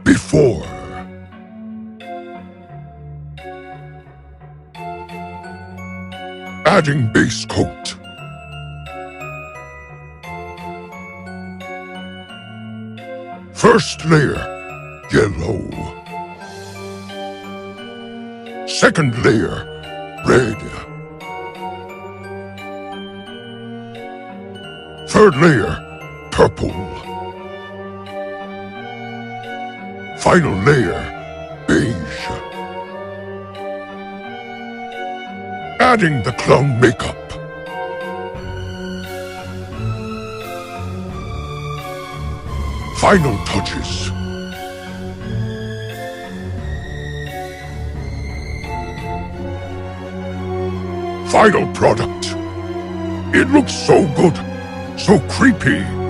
before. Adding base coat. First layer, yellow. Second layer, red. Third layer, purple. Final layer, beige. Adding the clown makeup. Final touches. Final product. It looks so good, so creepy.